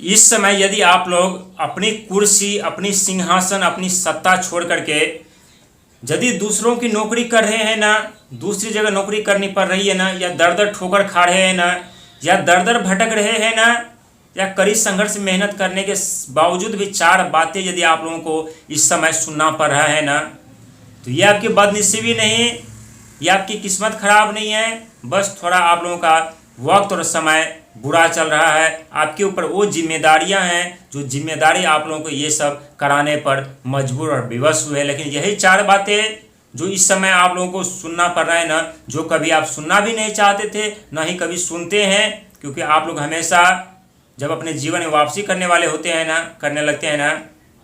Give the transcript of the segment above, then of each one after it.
इस समय यदि आप लोग अपनी कुर्सी, अपनी सिंहासन, अपनी सत्ता छोड़ करके यदि दूसरों की नौकरी कर रहे हैं ना, दूसरी जगह नौकरी करनी पड़ रही है ना, या दर दर ठोकर खा रहे हैं ना, या दर दर भटक रहे हैं ना, या कड़ी संघर्ष मेहनत करने के बावजूद भी चार बातें यदि आप लोगों को इस समय सुनना पड़ रहा है ना, तो ये आपकी बदनसीबी नहीं, ये आपकी किस्मत खराब नहीं है, बस थोड़ा आप लोगों का वक्त और समय बुरा चल रहा है। आपके ऊपर वो जिम्मेदारियां हैं जो जिम्मेदारी आप लोगों को ये सब कराने पर मजबूर और विवश हुए। लेकिन यही चार बातें जो इस समय आप लोगों को सुनना पड़ रहा है ना, जो कभी आप सुनना भी नहीं चाहते थे, ना ही कभी सुनते हैं, क्योंकि आप लोग हमेशा जब अपने जीवन में वापसी करने वाले होते हैं ना, करने लगते हैं ना,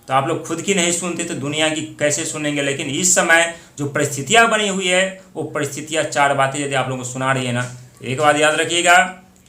तो आप लोग खुद की नहीं सुनते तो दुनिया की कैसे सुनेंगे। लेकिन इस समय जो परिस्थितियां बनी हुई है, वो परिस्थितियां चार बातें यदि आप लोगों को सुना रही है ना, तो एक बात याद रखिएगा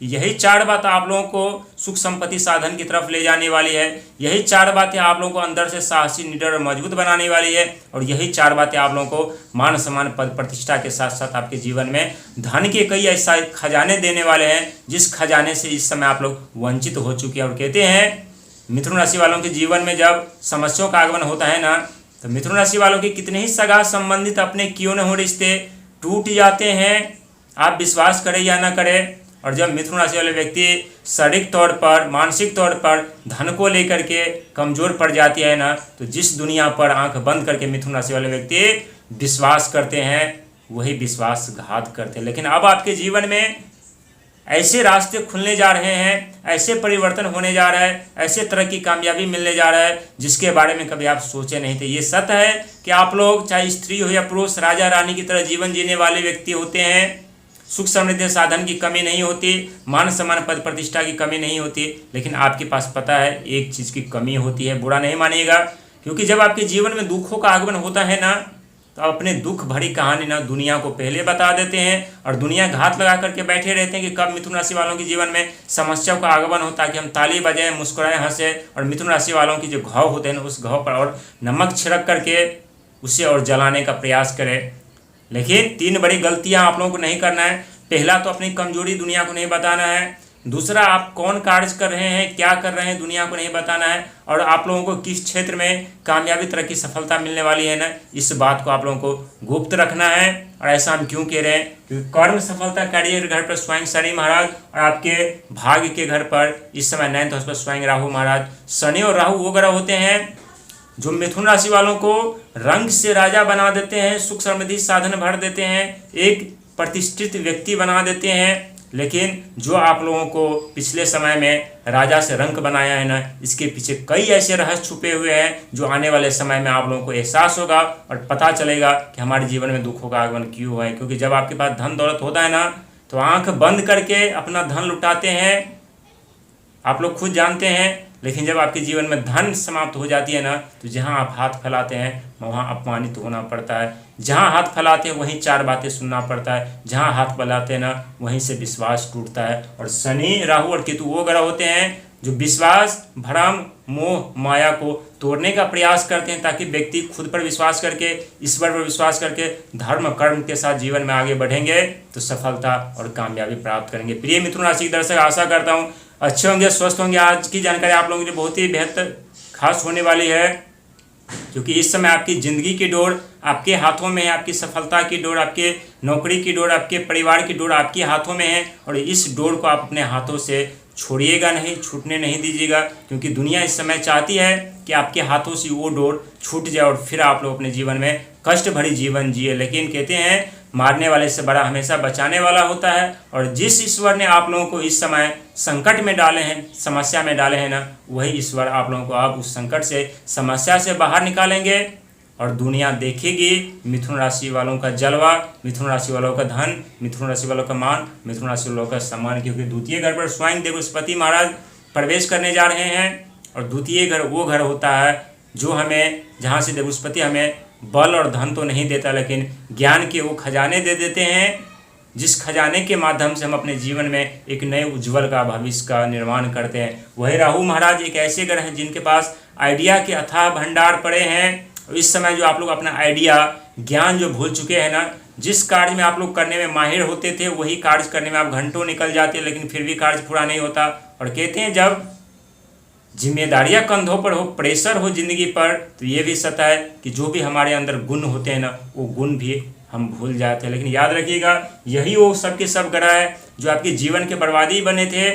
कि यही चार बात आप लोगों को सुख संपत्ति साधन की तरफ ले जाने वाली है। यही चार बातें आप लोगों को अंदर से साहसी, निडर और मजबूत बनाने वाली है। और यही चार बातें आप लोगों को मान सम्मान, पद प्रतिष्ठा के साथ साथ आपके जीवन में धन के कई ऐसा खजाने देने वाले हैं जिस खजाने से इस समय आप लोग वंचित हो चुके हैं। और कहते हैं मिथुन राशि वालों के जीवन में जब समस्याओं का आगमन होता है ना, तो मिथुन राशि वालों के कितने ही सगा संबंधित अपने क्यों न हो रिश्ते टूट जाते हैं, आप विश्वास करें या ना करें। और जब मिथुन राशि वाले व्यक्ति शारीरिक तौर पर, मानसिक तौर पर धन को लेकर के कमजोर पड़ जाती है ना, तो जिस दुनिया पर आंख बंद करके मिथुन राशि वाले व्यक्ति विश्वास करते हैं, वही विश्वासघात करते हैं। लेकिन अब आपके जीवन में ऐसे रास्ते खुलने जा रहे हैं, ऐसे परिवर्तन होने जा रहा है, ऐसे तरह की कामयाबी मिलने जा रहा है जिसके बारे में कभी आप सोचे नहीं थे। ये सत्य है कि आप लोग चाहे स्त्री हो या पुरुष, राजा रानी की तरह जीवन जीने वाले व्यक्ति होते हैं। सुख समृद्धि साधन की कमी नहीं होती, मान सम्मान पद प्रतिष्ठा की कमी नहीं होती, लेकिन आपके पास पता है एक चीज़ की कमी होती है। बुरा नहीं मानिएगा, क्योंकि जब आपके जीवन में दुखों का आगमन होता है ना, तो अपने दुख भरी कहानी ना दुनिया को पहले बता देते हैं, और दुनिया घात लगा करके बैठे रहते हैं कि कब मिथुन राशि वालों के जीवन में समस्याओं का आगमन होता है कि हम ताली बजाएं, मुस्कुराएं, हंसे, और मिथुन राशि वालों की जो घाव होते हैं उस घाव पर और नमक छिड़क करके उसे और जलाने का प्रयास करें। लेकिन तीन बड़ी गलतियां आप लोगों को नहीं करना है। पहला तो अपनी कमजोरी दुनिया को नहीं बताना है। दूसरा, आप कौन कार्य कर रहे हैं, क्या कर रहे हैं, दुनिया को नहीं बताना है। और आप लोगों को किस क्षेत्र में कामयाबी तरह की सफलता मिलने वाली है ना, इस बात को आप लोगों को गुप्त रखना है। और ऐसा हम क्यों कह रहे हैं, क्योंकि कर्म सफलता करियर घर पर स्वयं शनि महाराज, और आपके भाग्य के घर पर इस समय 9th हाउस पर स्वयं राहु महाराज। शनि और राहु वो ग्रह होते हैं जो मिथुन राशि वालों को रंग से राजा बना देते हैं, सुख समृद्धि साधन भर देते हैं, एक प्रतिष्ठित व्यक्ति बना देते हैं। लेकिन जो आप लोगों को पिछले समय में राजा से रंक बनाया है ना, इसके पीछे कई ऐसे रहस्य छुपे हुए हैं जो आने वाले समय में आप लोगों को एहसास होगा और पता चलेगा कि हमारे जीवन में दुखों का आगमन क्यों हुआ है। क्योंकि जब आपके पास धन दौलत होता है ना, तो आंख बंद करके अपना धन लुटाते हैं, आप लोग खुद जानते हैं। लेकिन जब आपके जीवन में धन समाप्त हो जाती है ना, तो जहां आप हाथ फैलाते हैं वहां अपमानित होना पड़ता है। जहां हाथ फैलाते हैं वहीं चार बातें सुनना पड़ता है। जहां हाथ फैलाते हैं ना, वहीं से विश्वास टूटता है। और शनि, राहु और केतु वो ग्रह होते हैं जो विश्वास, भ्रम, मोह, माया को तोड़ने का प्रयास करते हैं, ताकि व्यक्ति खुद पर विश्वास करके, ईश्वर पर विश्वास करके धर्म कर्म के साथ जीवन में आगे बढ़ेंगे तो सफलता और कामयाबी प्राप्त करेंगे। प्रिय मिथुन राशि के दर्शक, आशा करता हूँ अच्छे होंगे, स्वस्थ होंगे। आज की जानकारी आप लोगों के लिए बहुत ही बेहतर खास होने वाली है, क्योंकि इस समय आपकी ज़िंदगी की डोर आपके हाथों में है, आपकी सफलता की डोर, आपके नौकरी की डोर, आपके परिवार की डोर आपके हाथों में है। और इस डोर को आप अपने हाथों से छोड़िएगा नहीं, छूटने नहीं दीजिएगा, क्योंकि दुनिया इस समय चाहती है कि आपके हाथों से वो डोर छूट जाए और फिर आप लोग अपने जीवन में कष्ट भरी जीवन जिए। लेकिन कहते हैं मारने वाले से बड़ा हमेशा बचाने वाला होता है। और जिस ईश्वर ने आप लोगों को इस समय संकट में डाले हैं, समस्या में डाले हैं ना, वही ईश्वर आप लोगों को आप उस संकट से, समस्या से बाहर निकालेंगे। और दुनिया देखेगी मिथुन राशि वालों का जलवा, मिथुन राशि वालों का धन, मिथुन राशि वालों का मान, मिथुन राशि वालों का सम्मान। क्योंकि द्वितीय घर पर स्वयं देवस्पति महाराज प्रवेश करने जा रहे हैं। और द्वितीय घर वो घर होता है जो हमें, जहाँ से देवस्पति हमें बल और धन तो नहीं देता, लेकिन ज्ञान के वो खजाने दे देते हैं, जिस खजाने के माध्यम से हम अपने जीवन में एक नए उज्जवल का भविष्य का निर्माण करते हैं। वही राहु महाराज एक ऐसे ग्रह हैं जिनके पास आइडिया के अथाह भंडार पड़े हैं। इस समय जो आप लोग अपना आइडिया, ज्ञान जो भूल चुके हैं ना, जिस कार्य में आप लोग करने में माहिर होते थे वही कार्य करने में आप घंटों निकल जाते हैं, लेकिन फिर भी कार्य पूरा नहीं होता। और कहते हैं जब जिम्मेदारियां कंधों पर हो, प्रेशर हो जिंदगी पर, तो ये भी सत्य है कि जो भी हमारे अंदर गुण होते हैं ना, वो गुण भी हम भूल जाते हैं। लेकिन याद रखिएगा, यही वो सब के सब ग्रह है जो आपके जीवन के बर्बादी बने थे,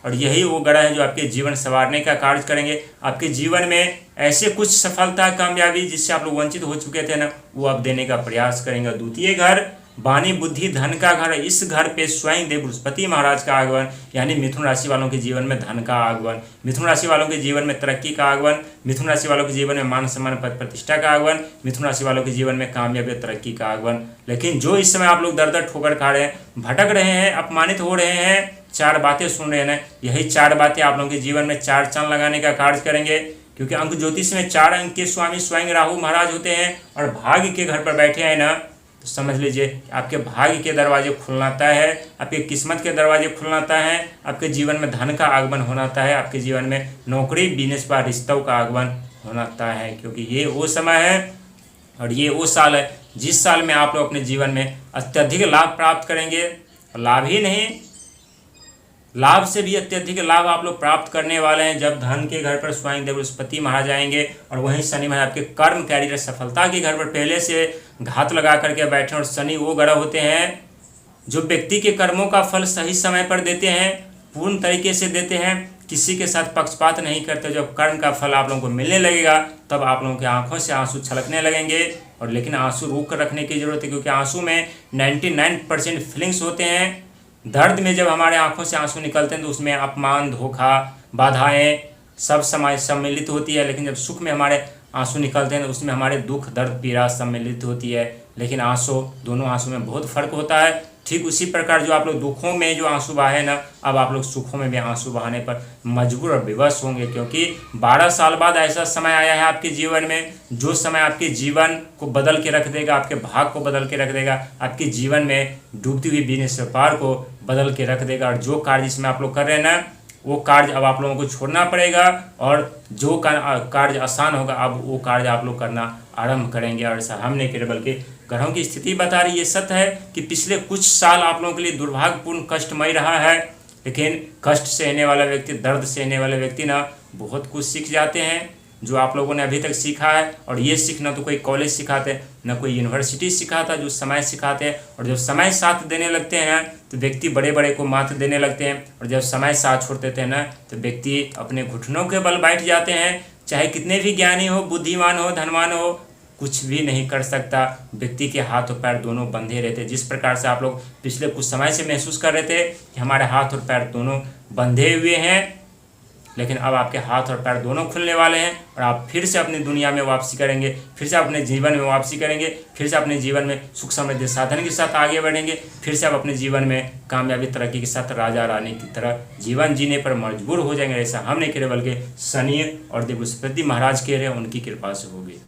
और यही वो ग्रह है जो आपके जीवन संवारने का कार्य करेंगे। आपके जीवन में ऐसे कुछ सफलता, कामयाबी जिससे आप लोग वंचित हो चुके थे ना, वो आप देने का प्रयास करेंगे। द्वितीय घर वाणी, बुद्धि, धन का घर, इस घर पे स्वयं देव बृहस्पति महाराज का आगमन, यानी मिथुन राशि वालों के जीवन में धन का आगमन, मिथुन राशि वालों के जीवन में तरक्की का आगमन, मिथुन राशि वालों के जीवन में मान सम्मान, पद प्रतिष्ठा का आगमन, मिथुन राशि वालों के जीवन में कामयाबी, तरक्की का आगमन। लेकिन जो इस समय आप लोग दर दर ठोकर खा रहे हैं, भटक रहे हैं, अपमानित हो रहे हैं, चार बातें सुन रहे हैं, यही चार बातें आप लोगों के जीवन में चार चांद लगाने का कार्य करेंगे। क्योंकि अंक ज्योतिष में 4 अंक के स्वामी स्वयं राहु महाराज होते हैं, और भाग्य के घर पर बैठे हैं ना, तो समझ लीजिए आपके भाग्य के दरवाजे खुलना तय है, आपके किस्मत के दरवाजे खुलना तय है, आपके जीवन में धन का आगमन होना तय है, आपके जीवन में नौकरी, बिजनेस व रिश्तों का आगमन होना तय है। क्योंकि ये वो समय है और ये वो साल है जिस साल में आप लोग अपने जीवन में अत्यधिक लाभ प्राप्त करेंगे। लाभ ही नहीं, लाभ से भी अत्यधिक लाभ आप लोग प्राप्त करने वाले हैं जब धन के घर पर स्वयं देव बृहस्पति महाराज आएंगे, और वहीं शनि महाराज आपके कर्म, कैरियर, सफलता के घर पर पहले से घात लगा करके बैठे। और शनि वो ग्रह होते हैं जो व्यक्ति के कर्मों का फल सही समय पर देते हैं, पूर्ण तरीके से देते हैं, किसी के साथ पक्षपात नहीं करते। जब कर्म का फल आप लोगों को मिलने लगेगा, तब आप लोगों की आंखों से आंसू छलकने लगेंगे। और लेकिन आंसू रोक कर रखने की जरूरत है, क्योंकि आंसू में 99% फीलिंग्स होते हैं। दर्द में जब हमारे आंखों से आंसू निकलते हैं तो उसमें अपमान, धोखा, बाधाएं सब सम्मिलित होती है। लेकिन जब सुख में हमारे आंसू निकलते हैं तो उसमें हमारे दुख, दर्द, पीड़ा सम्मिलित होती है। लेकिन आंसू, दोनों आंसू में बहुत फर्क होता है। ठीक उसी प्रकार जो आप लोग दुखों में जो आंसू बहाए ना, अब आप लोग सुखों में भी आंसू बहाने पर मजबूर और विवश होंगे। क्योंकि 12 साल बाद ऐसा समय आया है आपके जीवन में, जो समय आपके जीवन को बदल के रख देगा, आपके भाग को बदल के रख देगा, आपके जीवन में डूबती हुई बिजनेस व्यापार को बदल के रख देगा। और जो कार्य जिसमें आप लोग कर रहे हैं ना, वो कार्य अब आप लोगों को छोड़ना पड़ेगा, और जो कार्य आसान होगा अब वो कार्य आप लोग करना आरंभ करेंगे। और ऐसा हम नहीं करें, बल्कि ग्रहों की स्थिति बता रही है। ये सत्य है कि पिछले कुछ साल आप लोगों के लिए दुर्भाग्यपूर्ण, कष्टमय रहा है। लेकिन कष्ट सहने वाला व्यक्ति, दर्द सहने वाले व्यक्ति ना बहुत कुछ सीख जाते हैं, जो आप लोगों ने अभी तक सीखा है। और ये सीखना तो कोई कॉलेज सिखाते, न कोई यूनिवर्सिटी सिखाता, जो समय सिखाते हैं। और जब समय साथ देने लगते हैं तो व्यक्ति बड़े बड़े को मात देने लगते हैं, और जब समय साथ छोड़ देते हैं ना, तो व्यक्ति अपने घुटनों के बल बैठ जाते हैं। चाहे कितने भी ज्ञानी हो, बुद्धिमान हो, धनवान हो, कुछ भी नहीं कर सकता। व्यक्ति के हाथ और पैर दोनों बंधे रहते। जिस प्रकार से आप लोग पिछले कुछ समय से महसूस कर रहे थे कि हमारे हाथ और पैर दोनों बंधे हुए हैं, लेकिन अब आपके हाथ और पैर दोनों खुलने वाले हैं, और आप फिर से अपनी दुनिया में वापसी करेंगे, फिर से अपने जीवन में वापसी करेंगे, फिर से अपने जीवन में सुख समृद्धि साधन के साथ आगे बढ़ेंगे, फिर से आप अपने जीवन में कामयाबी, तरक्की के साथ राजा रानी की तरह जीवन जीने पर मजबूर हो जाएंगे। ऐसा हम नहीं कह रहे, बल्कि शनि और देव बृहस्पति महाराज कह रहे हैं, उनकी कृपा से होगी।